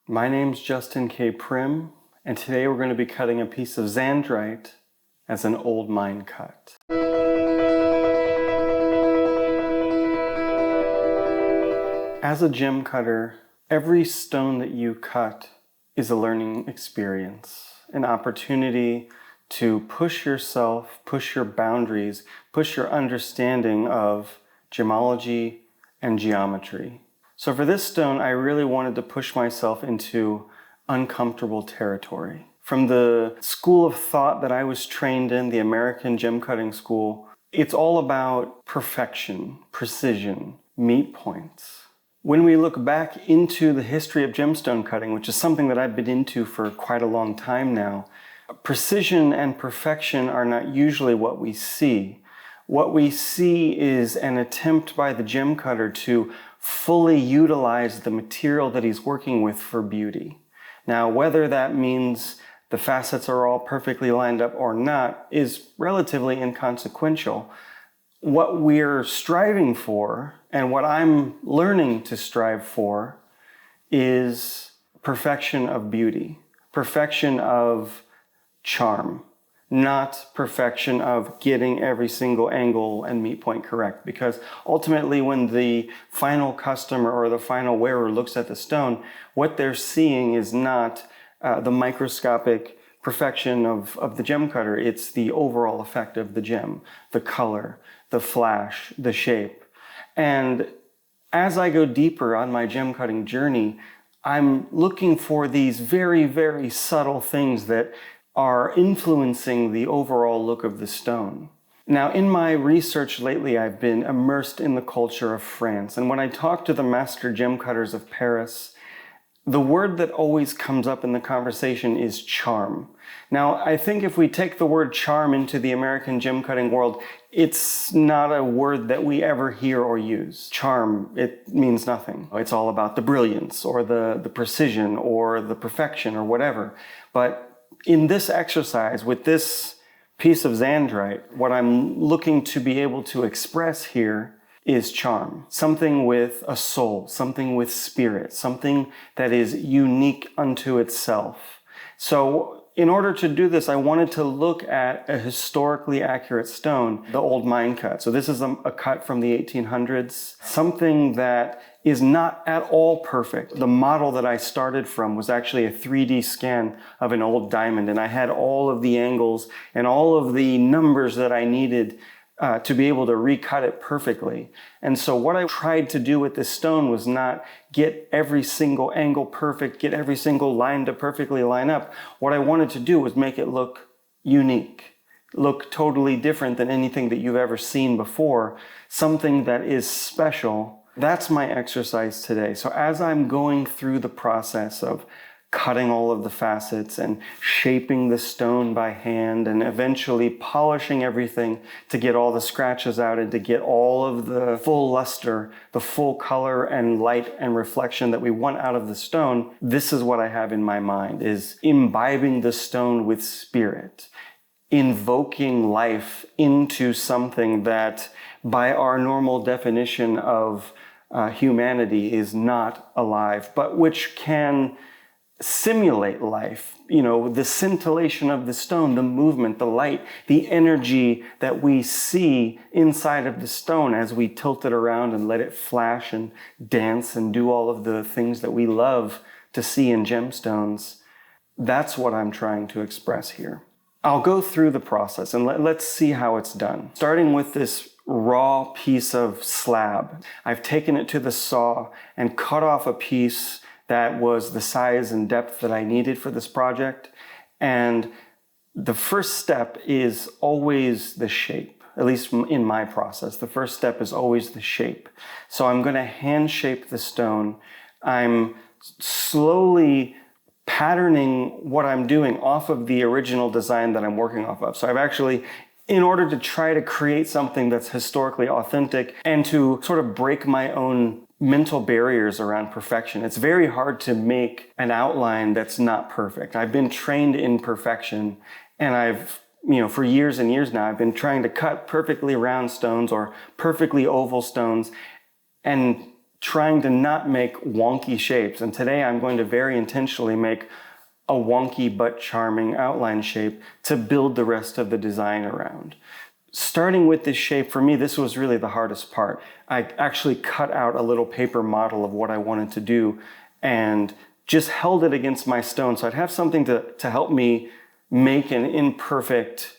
My name's Justin K. Prim, and today we're going to be cutting a piece of zandrite as an old mine cut. As a gem cutter, every stone that you cut is a learning experience, an opportunity to push yourself, push your boundaries, push your understanding of gemology and geometry. So for this stone, I really wanted to push myself into uncomfortable territory. From the school of thought that I was trained in, the American gem cutting school, it's all about perfection, precision, meet points. When we look back into the history of gemstone cutting, which is something that I've been into for quite a long time now, precision and perfection are not usually what we see. What we see is an attempt by the gem cutter to fully utilize the material that he's working with for beauty. Now, whether that means the facets are all perfectly lined up or not is relatively inconsequential. What we're striving for, and what I'm learning to strive for, is perfection of beauty, perfection of charm, not perfection of getting every single angle and meet point correct. Because ultimately, when the final customer or the final wearer looks at the stone, what they're seeing is not the microscopic perfection of the gem cutter. It's the overall effect of the gem, the color, the flash, the shape. And as I go deeper on my gem cutting journey, I'm looking for these very, very subtle things that are influencing the overall look of the stone. Now, in my research lately, I've been immersed in the culture of France. And when I talk to the master gem cutters of Paris, the word that always comes up in the conversation is charm. Now, I think if we take the word charm into the American gem cutting world, it's not a word that we ever hear or use. Charm, it means nothing. It's all about the brilliance or the precision or the perfection or whatever. But in this exercise, with this piece of zandrite, what I'm looking to be able to express here is charm. Something with a soul, something with spirit, something that is unique unto itself. So in order to do this, I wanted to look at a historically accurate stone, the old mine cut. So this is a cut from the 1800s, something that is not at all perfect. The model that I started from was actually a 3D scan of an old diamond, and I had all of the angles and all of the numbers that I needed to be able to recut it perfectly. And so what I tried to do with this stone was not get every single angle perfect, get every single line to perfectly line up. What I wanted to do was make it look unique, look totally different than anything that you've ever seen before, something that is special. That's my exercise today. So as I'm going through the process of cutting all of the facets and shaping the stone by hand and eventually polishing everything to get all the scratches out and to get all of the full luster, the full color and light and reflection that we want out of the stone, this is what I have in my mind, is imbibing the stone with spirit, invoking life into something that by our normal definition of humanity is not alive, but which can simulate life. You know, the scintillation of the stone, the movement, the light, the energy that we see inside of the stone as we tilt it around and let it flash and dance and do all of the things that we love to see in gemstones. That's what I'm trying to express here. I'll go through the process and let's see how it's done. Starting with this raw piece of slab. I've taken it to the saw and cut off a piece that was the size and depth that I needed for this project. And the first step is always the shape, at least in my process. The first step is always the shape. So I'm going to hand shape the stone. I'm slowly patterning what I'm doing off of the original design that I'm working off of. So I've actually, in order to try to create something that's historically authentic and to sort of break my own mental barriers around perfection. It's very hard to make an outline that's not perfect. I've been trained in perfection, and I've, for years and years now, I've been trying to cut perfectly round stones or perfectly oval stones, and trying to not make wonky shapes. And today I'm going to very intentionally make a wonky but charming outline shape to build the rest of the design around. Starting with this shape, for me, this was really the hardest part. I actually cut out a little paper model of what I wanted to do and just held it against my stone so I'd have something to help me make an imperfect,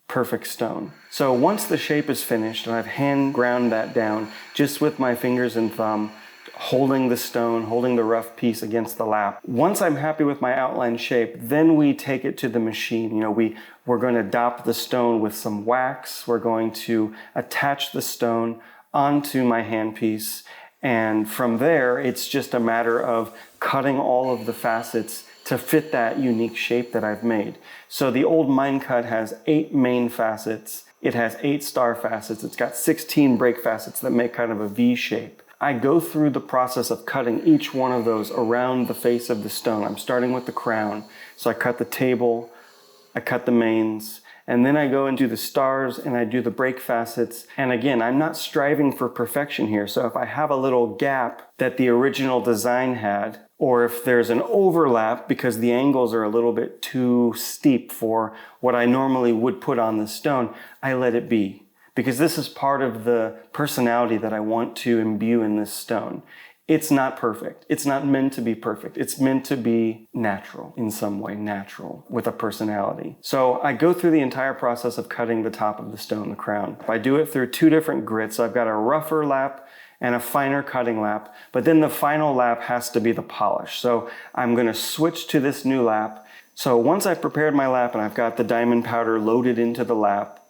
perfect stone. So once the shape is finished, and I've hand ground that down just with my fingers and thumb, holding the stone, holding the rough piece against the lap. Once I'm happy with my outline shape, then we take it to the machine. You know, we're going to dop the stone with some wax. We're going to attach the stone onto my handpiece. And from there, it's just a matter of cutting all of the facets to fit that unique shape that I've made. So the old mine cut has 8 main facets. It has 8 star facets. It's got 16 break facets that make kind of a V shape. I go through the process of cutting each one of those around the face of the stone. I'm starting with the crown. So I cut the table, I cut the mains, and then I go and do the stars and I do the break facets. And again, I'm not striving for perfection here. So if I have a little gap that the original design had, or if there's an overlap because the angles are a little bit too steep for what I normally would put on the stone, I let it be. Because this is part of the personality that I want to imbue in this stone. It's not perfect. It's not meant to be perfect. It's meant to be natural in some way, natural with a personality. So I go through the entire process of cutting the top of the stone, the crown. I do it through 2 different grits. So I've got a rougher lap and a finer cutting lap, but then the final lap has to be the polish. So I'm going to switch to this new lap. So once I've prepared my lap and I've got the diamond powder loaded into the lap,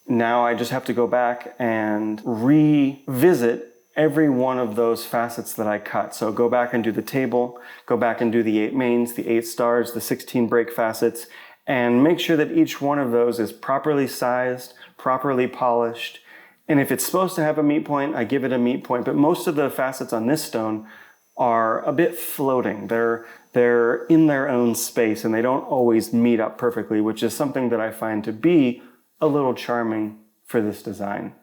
now I just have to go back and revisit every one of those facets that I cut. So go back and do the table, go back and do the 8 mains, the 8 stars, the 16 break facets, and make sure that each one of those is properly sized, properly polished. And if it's supposed to have a meet point, I give it a meet point. But most of the facets on this stone are a bit floating. They're in their own space and they don't always meet up perfectly, which is something that I find to be a little charming for this design.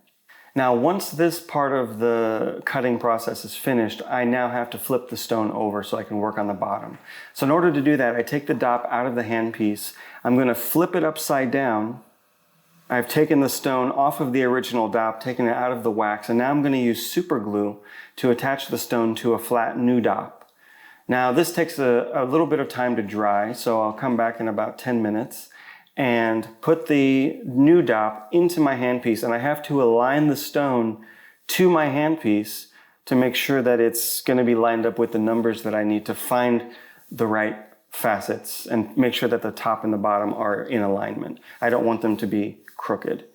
Now, once this part of the cutting process is finished, I now have to flip the stone over so I can work on the bottom. So in order to do that, I take the dop out of the handpiece. I'm going to flip it upside down. I've taken the stone off of the original dop, taken it out of the wax, and now I'm going to use super glue to attach the stone to a flat new dop. Now, this takes a little bit of time to dry, so I'll come back in about 10 minutes. And put the new dop into my handpiece, and I have to align the stone to my handpiece to make sure that it's going to be lined up with the numbers that I need to find the right facets and make sure that the top and the bottom are in alignment. I don't want them to be crooked.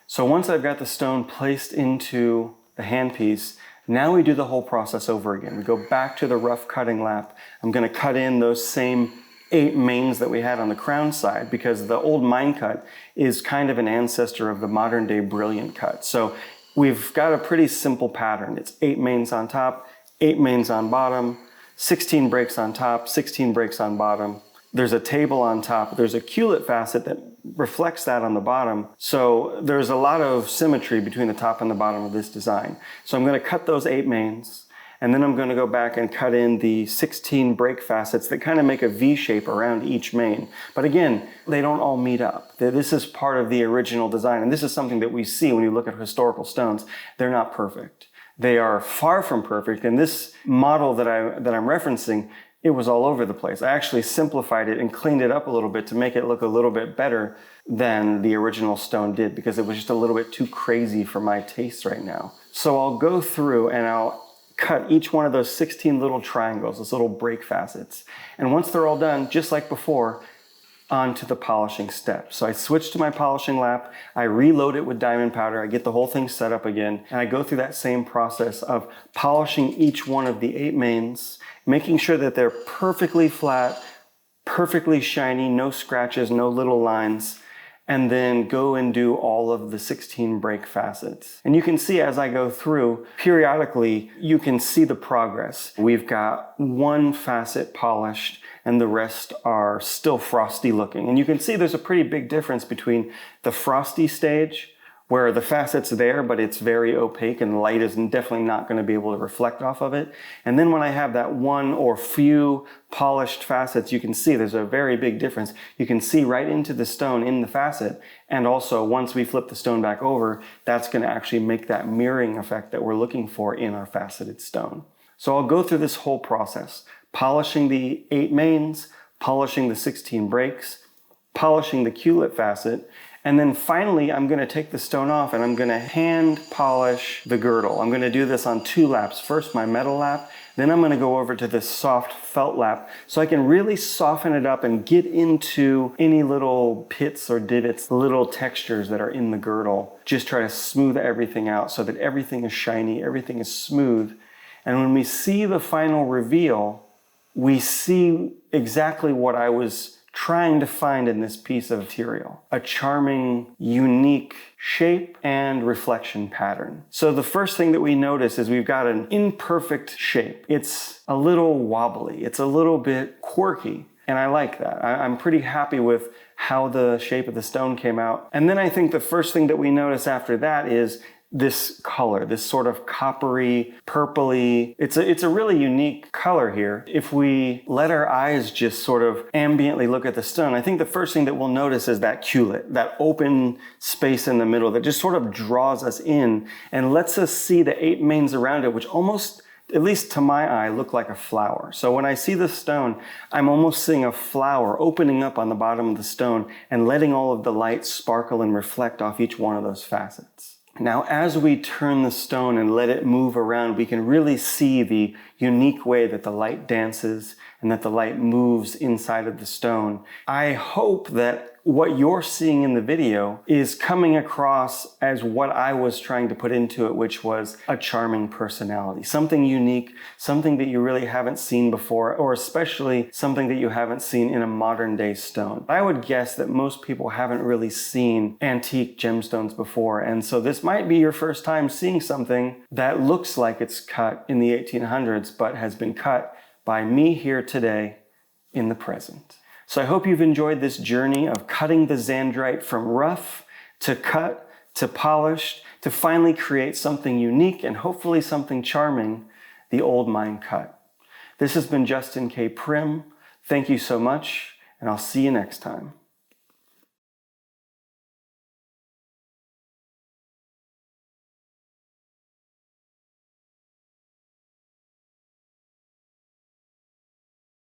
So once I've got the stone placed into the handpiece, now we do the whole process over again. We go back to the rough cutting lap. I'm going to cut in those same 8 mains that we had on the crown side because the old mine cut is kind of an ancestor of the modern day brilliant cut. So we've got a pretty simple pattern. It's 8 mains on top, 8 mains on bottom, 16 breaks on top, 16 breaks on bottom. There's a table on top. There's a culet facet that reflects that on the bottom. So there's a lot of symmetry between the top and the bottom of this design. So I'm going to cut those 8 mains. And then I'm going to go back and cut in the 16 break facets that kind of make a V shape around each main. But again, they don't all meet up. This is part of the original design. And this is something that we see when you look at historical stones. They're not perfect. They are far from perfect. And this model that I'm referencing, it was all over the place. I actually simplified it and cleaned it up a little bit to make it look a little bit better than the original stone did because it was just a little bit too crazy for my taste right now. So I'll go through and I'll cut each one of those 16 little triangles, those little break facets. And once they're all done, just like before, on to the polishing step. So I switch to my polishing lap, I reload it with diamond powder, I get the whole thing set up again, and I go through that same process of polishing each one of the 8 mains, making sure that they're perfectly flat, perfectly shiny, no scratches, no little lines, and then go and do all of the 16 break facets. And you can see as I go through, periodically, you can see the progress. We've got 1 facet polished and the rest are still frosty looking. And you can see there's a pretty big difference between the frosty stage where the facet's there, but it's very opaque and the light is definitely not going to be able to reflect off of it. And then when I have that one or few polished facets, you can see there's a very big difference. You can see right into the stone in the facet. And also once we flip the stone back over, that's going to actually make that mirroring effect that we're looking for in our faceted stone. So I'll go through this whole process, polishing the 8 mains, polishing the 16 breaks, polishing the culet facet, and then finally I'm going to take the stone off and I'm going to hand polish the girdle. I'm going to do this on 2 laps. First my metal lap, then I'm going to go over to this soft felt lap so I can really soften it up and get into any little pits or divots, little textures that are in the girdle. Just try to smooth everything out so that everything is shiny, everything is smooth. And when we see the final reveal, we see exactly what I was trying to find in this piece of material. A charming, unique shape and reflection pattern. So the first thing that we notice is we've got an imperfect shape. It's a little wobbly. It's a little bit quirky. And I like that. I'm pretty happy with how the shape of the stone came out. And then I think the first thing that we notice after that is this color, this sort of coppery, purpley. It's a really unique color here. If we let our eyes just sort of ambiently look at the stone, I think the first thing that we'll notice is that culet, that open space in the middle that just sort of draws us in and lets us see the 8 mains around it, which almost, at least to my eye, look like a flower. So when I see the stone, I'm almost seeing a flower opening up on the bottom of the stone and letting all of the light sparkle and reflect off each one of those facets. Now, as we turn the stone and let it move around, we can really see the unique way that the light dances and that the light moves inside of the stone. I hope that what you're seeing in the video is coming across as what I was trying to put into it, which was a charming personality, something unique, something that you really haven't seen before, or especially something that you haven't seen in a modern day stone. I would guess that most people haven't really seen antique gemstones before, and so this might be your first time seeing something that looks like it's cut in the 1800s, but has been cut by me here today in the present. So I hope you've enjoyed this journey of cutting the zandrite from rough to cut to polished to finally create something unique and hopefully something charming, the old mine cut. This has been Justin K. Prim. Thank you so much, and I'll see you next time.